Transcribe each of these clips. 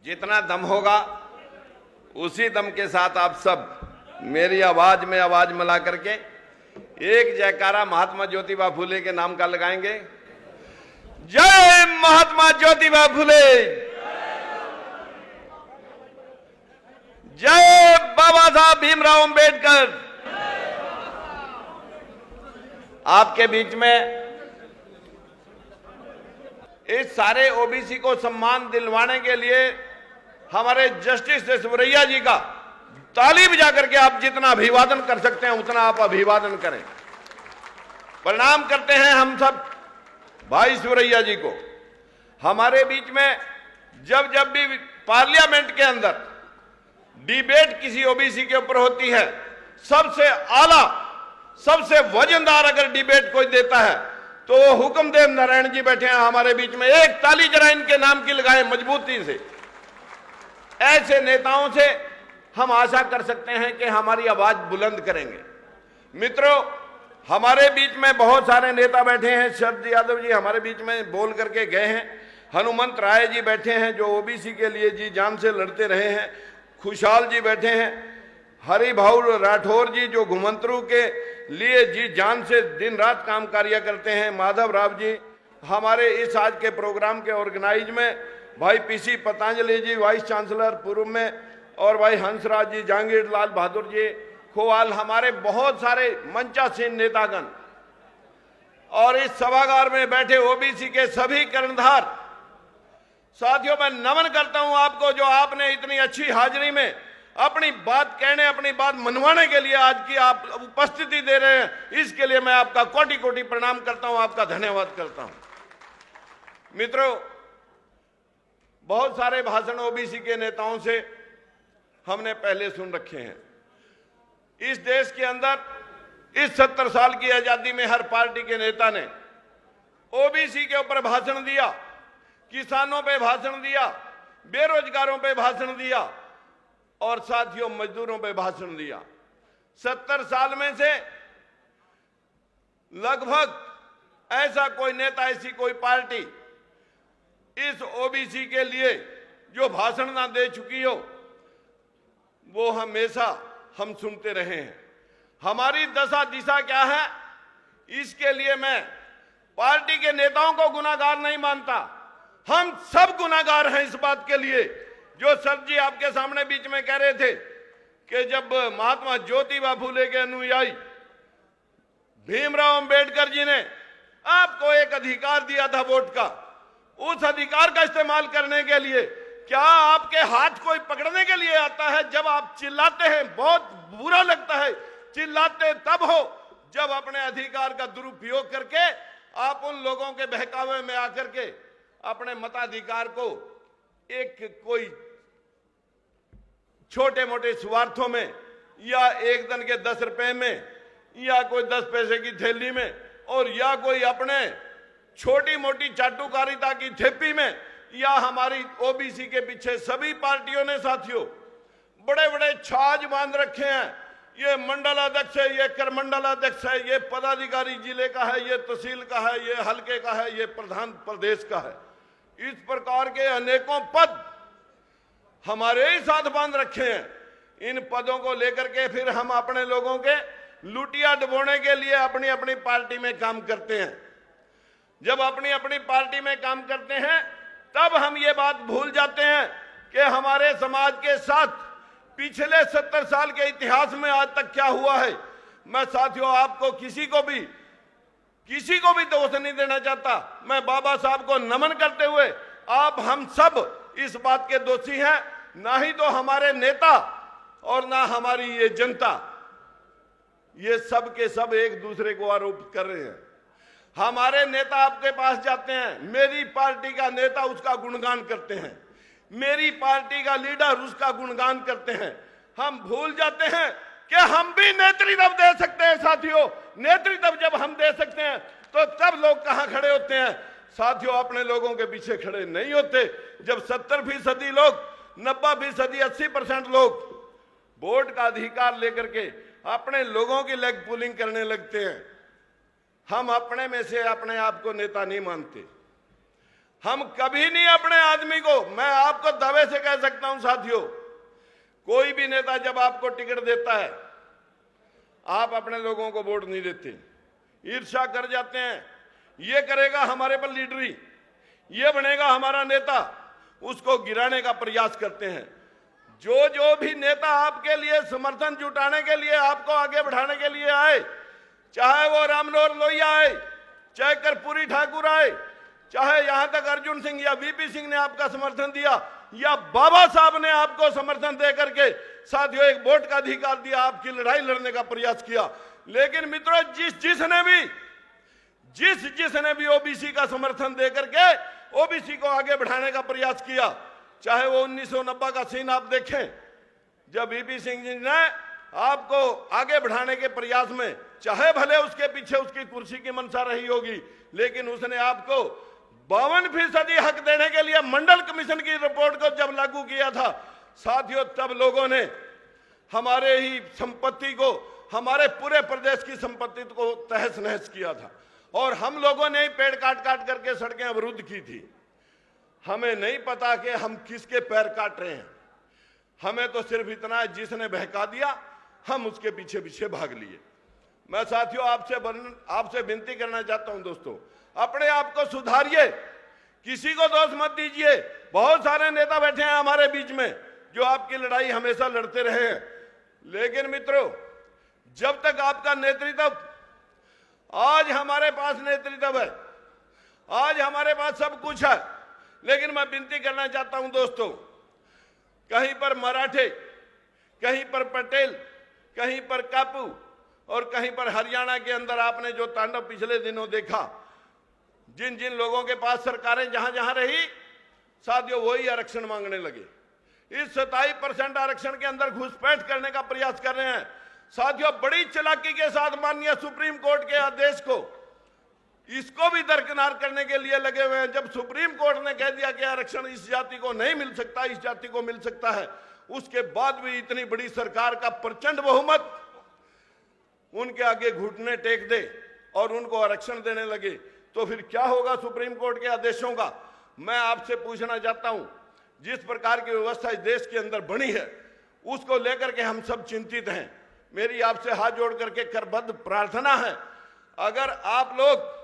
जितना दम होगा उसी दम के साथ आप सब मेरी आवाज में आवाज मिला करके एक जयकारा महात्मा ज्योतिबा फुले के नाम का लगाएंगे। जय महात्मा ज्योतिबा फुले, जय बाबा साहब भीमराव अंबेडकर। आपके बीच में इस सारे ओबीसी को सम्मान दिलवाने के लिए हमारे जस्टिस ऐश्वर्या जी का ताली बजा करके आप जितना अभिवादन कर सकते हैं उतना आप अभिवादन करें। प्रणाम करते हैं हम सब भाई ऐश्वर्या जी को। हमारे बीच में जब जब भी पार्लियामेंट के अंदर डिबेट किसी ओबीसी के ऊपर होती है, सबसे आला सबसे वजनदार अगर डिबेट कोई देता है तो वो हुक्मदेव नारायण जी बैठे हैं हमारे बीच में। एक ताली जरा इनके नाम की लगाएं मजबूती से। ऐसे नेताओं से हम आशा कर सकते हैं कि हमारी आवाज बुलंद करेंगे। मित्रों, हमारे बीच में बहुत सारे नेता बैठे हैं। शरद यादव जी हमारे बीच में बोल करके गए हैं। हनुमंत राय जी बैठे हैं जो ओबीसी के लिए जी जान से लड़ते रहे हैं। खुशहाल जी बैठे हैं। हरि भाऊ राठौर जी जो घुमंतरू के लिए जी जान से दिन रात काम कार्य करते हैं। माधव राव जी हमारे इस आज के प्रोग्राम के ऑर्गेनाइज में, भाई पीसी पतंजलि जी वाइस चांसलर पूर्व में, और भाई हंसराज जी, जहांगीर लाल बहादुर जी खोवाल, हमारे बहुत सारे मंचासीन नेतागण और इस सभागार में बैठे ओबीसी के सभी कर्णधार साथियों, मैं नमन करता हूं आपको जो आपने इतनी अच्छी हाजिरी में अपनी बात कहने, अपनी बात मनवाने के लिए आज की आप उपस्थिति दे रहे हैं। इसके लिए मैं आपका कोटि कोटि प्रणाम करता हूं, आपका धन्यवाद करता हूं। मित्रों, बहुत सारे भाषण ओबीसी के नेताओं से हमने पहले सुन रखे हैं। इस देश के अंदर इस 70 साल की आजादी में हर पार्टी के नेता ने ओबीसी के ऊपर भाषण दिया, किसानों पे भाषण दिया, बेरोजगारों पे भाषण दिया और साथियों मजदूरों पे भाषण दिया। 70 साल में से लगभग ऐसा कोई नेता, ऐसी कोई पार्टी इस ओबीसी के लिए जो भाषण ना दे चुकी हो, वो हमेशा हम सुनते रहे हैं। हमारी दशा दिशा क्या है, इसके लिए मैं पार्टी के नेताओं को गुनाहगार नहीं मानता। हम सब गुनाहगार हैं इस बात के लिए जो सर जी आपके सामने बीच में कह रहे थे कि जब महात्मा ज्योतिबा फुले के अनुयायी भीमराव अंबेडकर जी ने आपको एक अधिकार दिया था वोट का, उस अधिकार का इस्तेमाल करने के लिए क्या आपके हाथ कोई पकड़ने के लिए आता है? जब आप चिल्लाते हैं बहुत बुरा लगता है। चिल्लाते तब हो जब अपने अधिकार का दुरुपयोग करके आप उन लोगों के बहकावे में आकर के अपने मताधिकार को एक कोई छोटे मोटे स्वार्थों में या एक दिन के 10 रुपए में या कोई 10 पैसे की थैली में और या कोई अपने छोटी मोटी चाटुकारिता की थेपी में या हमारी ओबीसी के पीछे सभी पार्टियों ने साथियों बड़े बड़े छाज बांध रखे हैं। ये मंडलाध्यक्ष है, ये करमंडलाध्यक्ष है, ये पदाधिकारी जिले का है, ये तहसील का है, ये हल्के का है, ये प्रधान प्रदेश का है। इस प्रकार के अनेकों पद हमारे ही साथ बांध रखे हैं। इन पदों को लेकर के फिर हम अपने लोगों के लुटिया डुबोने के लिए अपनी अपनी पार्टी में काम करते हैं। जब अपनी अपनी पार्टी में काम करते हैं तब हम ये बात भूल जाते हैं कि हमारे समाज के साथ पिछले 70 साल के इतिहास में आज तक क्या हुआ है। मैं साथियों आपको किसी को भी दोष नहीं देना चाहता। मैं बाबा साहब को नमन करते हुए आप हम सब इस बात के दोषी हैं, ना ही तो हमारे नेता और ना हमारी ये जनता। ये सब के सब एक दूसरे को आरोप कर रहे हैं। हमारे नेता आपके पास जाते हैं, मेरी पार्टी का नेता उसका गुणगान करते हैं, मेरी पार्टी का लीडर उसका गुणगान करते हैं। हम भूल जाते हैं कि हम भी नेतृत्व दे सकते हैं। साथियों, नेतृत्व जब हम दे सकते हैं तो तब लोग कहां खड़े होते हैं? साथियों, अपने लोगों के पीछे खड़े नहीं होते। जब 70% लोग, 90%, 80% लोग वोट का अधिकार लेकर के अपने लोगों की लेग पुलिंग करने लगते हैं, हम अपने में से अपने आप को नेता नहीं मानते। हम कभी नहीं अपने आदमी को, मैं आपको दावे से कह सकता हूं साथियों, कोई भी नेता जब आपको टिकट देता है, आप अपने लोगों को वोट नहीं देते, ईर्ष्या कर जाते हैं। ये करेगा हमारे पर लीडरी, ये बनेगा हमारा नेता, उसको गिराने का प्रयास करते हैं। जो भी नेता आपके लिए समर्थन जुटाने के लिए, आपको आगे बढ़ाने के लिए आए, चाहे वो रामनोहर लोहिया आए, चाहे कर्पूरी ठाकुर आए, चाहे यहां तक अर्जुन सिंह या वीपी सिंह ने आपका समर्थन दिया, या बाबा साहब ने आपको समर्थन दे करके साथियों एक वोट का अधिकार दिया, आपकी लड़ाई लड़ने का प्रयास किया। लेकिन मित्रों, जिसने भी ओबीसी का समर्थन दे करके ओबीसी को आगे बढ़ाने का प्रयास किया, चाहे वो 1990 का सीन आप देखें, जब वीपी सिंह जी ने आपको आगे बढ़ाने के प्रयास में, चाहे भले उसके पीछे उसकी कुर्सी की मंशा रही होगी, लेकिन उसने आपको 52% हक देने के लिए मंडल कमीशन की रिपोर्ट को जब लागू किया था साथियों, तब लोगों ने हमारे ही संपत्ति को, हमारे पूरे प्रदेश की संपत्ति को तहस नहस किया था, और हम लोगों ने ही पेड़ काट काट करके सड़कें अवरुद्ध की थी। हमें नहीं पता कि हम किसके पैर काट रहे हैं, हमें तो सिर्फ इतना है, जिसने बहका दिया हम उसके पीछे पीछे भाग लिए। मैं साथियों आपसे विनती करना चाहता हूं दोस्तों, अपने आप को सुधारिए, किसी को दोष मत दीजिए। बहुत सारे नेता बैठे हैं हमारे बीच में जो आपकी लड़ाई हमेशा लड़ते रहे हैं, लेकिन मित्रों, जब तक आपका नेतृत्व, आज हमारे पास नेतृत्व है, आज हमारे पास सब कुछ है, लेकिन मैं विनती करना चाहता हूं दोस्तों, कहीं पर मराठे, कहीं पर पटेल, कहीं पर कापू और कहीं पर हरियाणा के अंदर आपने जो तांडव पिछले दिनों देखा, जिन जिन लोगों के पास सरकारें जहां जहां रही साथियों, वही आरक्षण मांगने लगे। इस 27% आरक्षण के अंदर घुसपैठ करने का प्रयास कर रहे हैं साथियों, बड़ी चालाकी के साथ माननीय सुप्रीम कोर्ट के आदेश को, इसको भी दरकिनार करने के लिए लगे हुए हैं। जब सुप्रीम कोर्ट ने कह दिया कि आरक्षण इस जाति को नहीं मिल सकता, इस जाति को मिल सकता है, उसके बाद भी इतनी बड़ी सरकार का प्रचंड बहुमत उनके आगे घुटने टेक दे और उनको आरक्षण देने लगे, तो फिर क्या होगा सुप्रीम कोर्ट के आदेशों का। मैं आपसे पूछना चाहता हूं, जिस प्रकार की व्यवस्था इस देश के अंदर बनी है, उसको लेकर के हम सब चिंतित हैं। मेरी आपसे हाथ जोड़ करके करबद्ध प्रार्थना है, अगर आप लोग,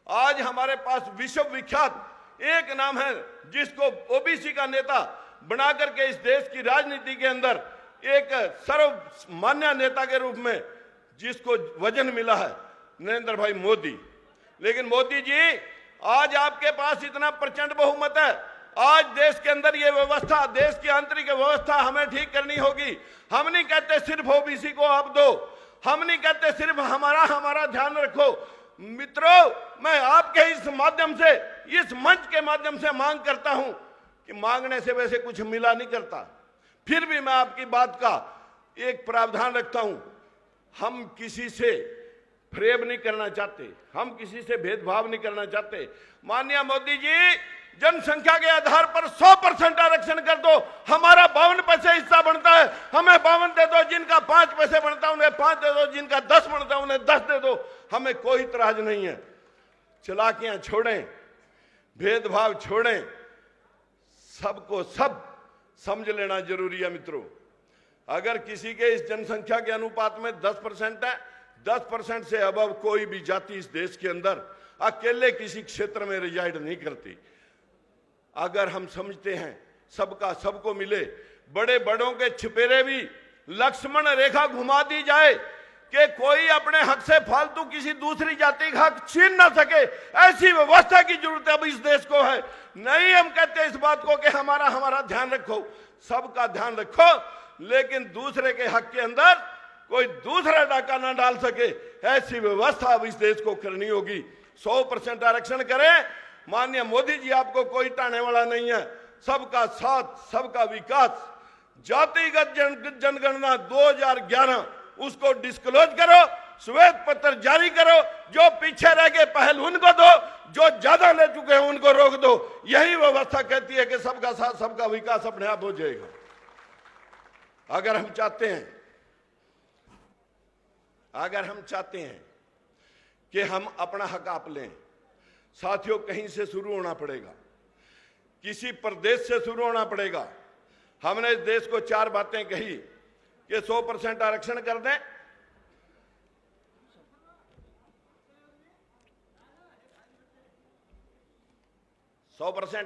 आज हमारे पास विश्व विख्यात एक नाम है जिसको ओबीसी का नेता बना करके इस देश की राजनीति के अंदर एक सर्वमान्य नेता के रूप में जिसको वजन मिला है, नरेंद्र भाई मोदी। लेकिन मोदी जी, आज आपके पास इतना प्रचंड बहुमत है, आज देश के अंदर ये व्यवस्था, देश की आंतरिक व्यवस्था हमें ठीक करनी होगी। हम नहीं कहते सिर्फ ओबीसी को आप दो, हम नहीं कहते सिर्फ हमारा ध्यान रखो। मित्रों, मैं आपके इस माध्यम से, इस मंच के माध्यम से मांग करता हूं कि मांगने से वैसे कुछ मिला नहीं करता, फिर भी मैं आपकी बात का एक प्रावधान रखता हूं। हम किसी से फ्रेब नहीं करना चाहते, हम किसी से भेदभाव नहीं करना चाहते। माननीय मोदी जी, जनसंख्या के आधार पर 100% आरक्षण कर दो, हमारा 52 पैसे हिस्सा बनता है, हमें 52 दे दो। जिनका 5 पैसे बनता है उन्हें 5 दे दो, जिनका 10 बनता है उन्हें 10 दे दो, हमें कोई इतराज नहीं है। चालाकियां छोड़ें, भेदभाव छोड़ें, सबको सब समझ लेना जरूरी है। मित्रों, अगर किसी के इस जनसंख्या के अनुपात में 10% है, 10% से अबव कोई भी जाति इस देश के अंदर अकेले किसी क्षेत्र में रिजाइड नहीं करती। अगर हम समझते हैं सबका सबको मिले, बड़े बड़ों के छिपेरे भी लक्ष्मण रेखा घुमा दी जाए कि कोई अपने हक से फालतू किसी दूसरी जाति का हक छीन ना सके, ऐसी व्यवस्था की जरूरत अब इस देश को है। नहीं हम कहते इस बात को कि हमारा ध्यान रखो, सबका ध्यान रखो, लेकिन दूसरे के हक के अंदर कोई दूसरा डाका ना डाल सके, ऐसी व्यवस्था अब इस देश को करनी होगी। 100% आरक्षण करें। माननीय मोदी जी, आपको कोई टाने वाला नहीं है। सबका साथ, सबका विकास, जातिगत जनगणना 2011 उसको डिस्क्लोज करो, श्वेत पत्र जारी करो, जो पीछे रह गए पहल उनको दो, जो ज्यादा ले चुके हैं उनको रोक दो। यही व्यवस्था कहती है कि सबका साथ, सबका विकास अपने आप हो जाएगा। अगर हम चाहते हैं कि हम अपना हक आप लें, साथियों, कहीं से शुरू होना पड़ेगा। किसी प्रदेश से शुरू होना पड़ेगा। हमने इस देश को 4 बातें कही कि 100% आरक्षण कर दें,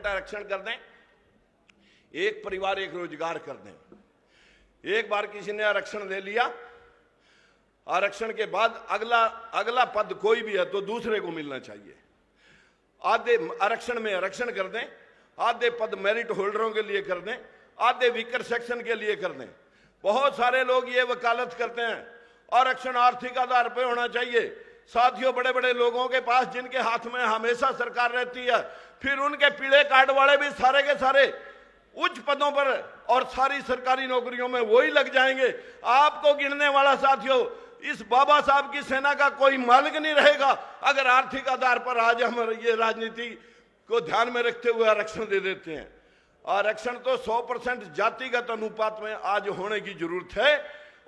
आरक्षण कर दें, एक परिवार एक रोजगार कर दें। एक बार किसी ने आरक्षण ले लिया, आरक्षण के बाद अगला पद कोई भी है तो दूसरे को मिलना चाहिए। आधे आरक्षण में आरक्षण कर दें, आधे पद मेरिट होल्डरों के लिए कर दें, आधे वीकर सेक्शन के लिए कर दें। बहुत सारे लोग ये वकालत करते हैं आरक्षण आर्थिक आधार पर होना चाहिए। साथियों, बड़े बड़े लोगों के पास जिनके हाथ में हमेशा सरकार रहती है, फिर उनके पीले कार्ड वाले भी सारे के सारे उच्च पदों पर और सारी सरकारी नौकरियों में वही लग जाएंगे। आपको गिनने वाला साथियों इस बाबा साहब की सेना का कोई मालिक नहीं रहेगा अगर आर्थिक आधार पर आज हम ये राजनीति को ध्यान में रखते हुए आरक्षण दे देते हैं। आरक्षण तो 100% जातिगत अनुपात में आज होने की जरूरत है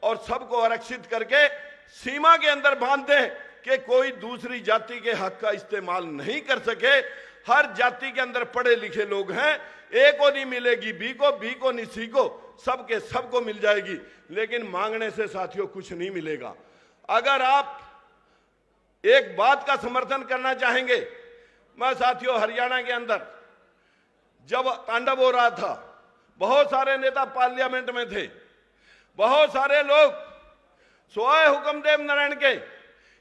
और सबको आरक्षित करके सीमा के अंदर बांध दें कि कोई दूसरी जाति के हक का इस्तेमाल नहीं कर सके। हर जाति के अंदर पढ़े लिखे लोग हैं, ए को नहीं मिलेगी बी को नहीं सी को, सबके सबको मिल जाएगी, लेकिन मांगने से साथियों कुछ नहीं मिलेगा। अगर आप एक बात का समर्थन करना चाहेंगे, मैं साथियों हरियाणा के अंदर जब तांडव हो रहा था, बहुत सारे नेता पार्लियामेंट में थे, बहुत सारे लोग सोए हुक्मदेव नारायण के,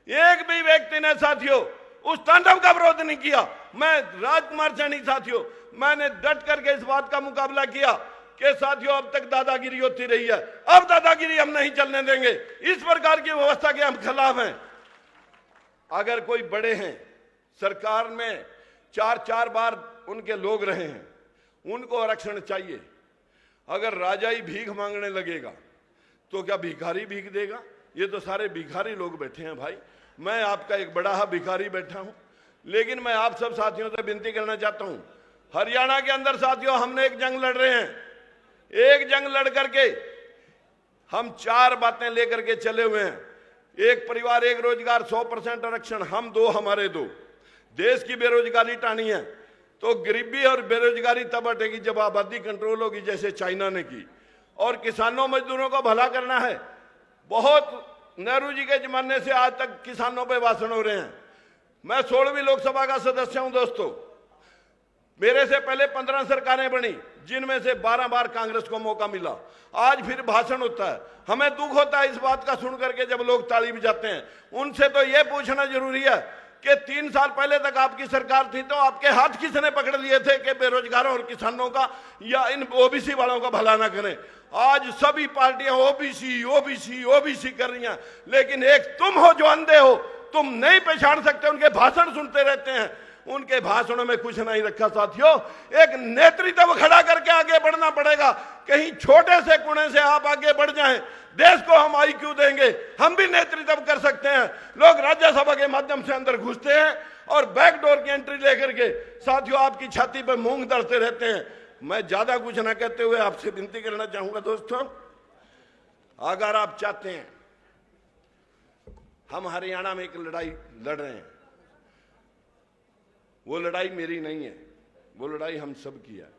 एक भी व्यक्ति ने साथियों उस तांडव का विरोध नहीं किया। मैं राजकुमार सैनी साथियों, मैंने डट करके इस बात का मुकाबला किया कि साथियों अब तक दादागिरी होती रही है, अब दादागिरी हम नहीं चलने देंगे। इस प्रकार की व्यवस्था के हम खिलाफ हैं। अगर कोई बड़े हैं, सरकार में 4 बार उनके लोग रहे हैं, उनको आरक्षण चाहिए। अगर राजा ही भीख मांगने लगेगा तो क्या भिखारी भीख देगा? ये तो सारे भिखारी लोग बैठे हैं भाई। मैं आपका एक बड़ा भिखारी बैठा हूं, लेकिन मैं आप सब साथियों से विनती करना चाहता हूं, हरियाणा के अंदर साथियों हमने एक जंग लड़ रहे हैं। एक जंग लड़ करके हम 4 बातें लेकर के चले हुए हैं। एक परिवार एक रोजगार, 100% आरक्षण, हम 2 हमारे 2। देश की बेरोजगारी टानी है तो गरीबी और बेरोजगारी तब हटेगी जब आबादी कंट्रोल होगी, जैसे चाइना ने की। और किसानों मजदूरों को भला करना है। बहुत नेहरू जी के जमाने से आज तक किसानों पे भाषण हो रहे हैं। मैं 16वीं लोकसभा का सदस्य हूं दोस्तों। मेरे से पहले 15 सरकारें बनी, जिनमें से 12 बार कांग्रेस को मौका मिला। आज फिर भाषण होता है। हमें दुख होता है इस बात का सुन करके जब लोग ताली बजाते हैं। उनसे तो यह पूछना जरूरी है कि 3 साल पहले तक आपकी सरकार थी तो आपके हाथ किसने पकड़ लिए थे कि बेरोजगारों और किसानों का या इन ओबीसी वालों का भला ना करें? आज सभी पार्टियां ओबीसी कर रही हैं, लेकिन एक तुम हो जो अंधे हो, तुम नहीं पहचान सकते। उनके भाषण सुनते रहते हैं, उनके भाषणों में कुछ नहीं रखा। साथियों, एक नेतृत्व खड़ा करके आगे बढ़ना पड़ेगा। कहीं छोटे से कोने से आप आगे बढ़ जाएं, देश को हम IQ देंगे, हम भी नेतृत्व कर सकते हैं। लोग राज्यसभा के माध्यम से अंदर घुसते हैं और बैकडोर की एंट्री लेकर के साथियों आपकी छाती पर मूंग दर्दते रहते हैं। मैं ज्यादा कुछ ना कहते हुए आपसे विनती करना चाहूंगा दोस्तों, अगर आप चाहते हैं, हम हरियाणा में एक लड़ाई लड़ रहे हैं। वो लड़ाई मेरी नहीं है, वो लड़ाई हम सब की है।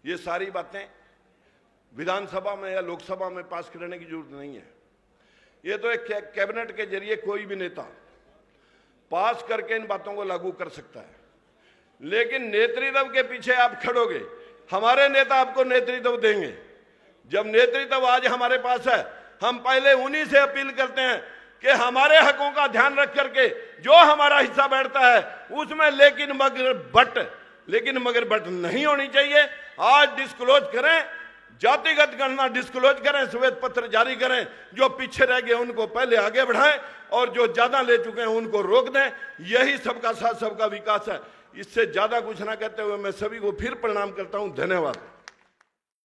ये सारी बातें विधानसभा में या लोकसभा में पास करने की जरूरत नहीं है। ये तो एक कैबिनेट के जरिए कोई भी नेता पास करके इन बातों को लागू कर सकता है। लेकिन नेतृत्व के पीछे आप खड़ोगे, हमारे नेता आपको नेतृत्व देंगे। जब नेतृत्व आज हमारे पास है, हम पहले उन्हीं से अपील करते हैं कि हमारे हकों का ध्यान रख करके जो हमारा हिस्सा बैठता है उसमें लेकिन मगर बट नहीं होनी चाहिए। आज डिस्क्लोज करें, जातिगत गणना डिस्क्लोज करें, श्वेत पत्र जारी करें। जो पीछे रह गए उनको पहले आगे बढ़ाएं और जो ज्यादा ले चुके हैं उनको रोक दें। यही सबका साथ सबका विकास है। इससे ज्यादा कुछ ना कहते हुए मैं सभी को फिर प्रणाम करता हूं। धन्यवाद।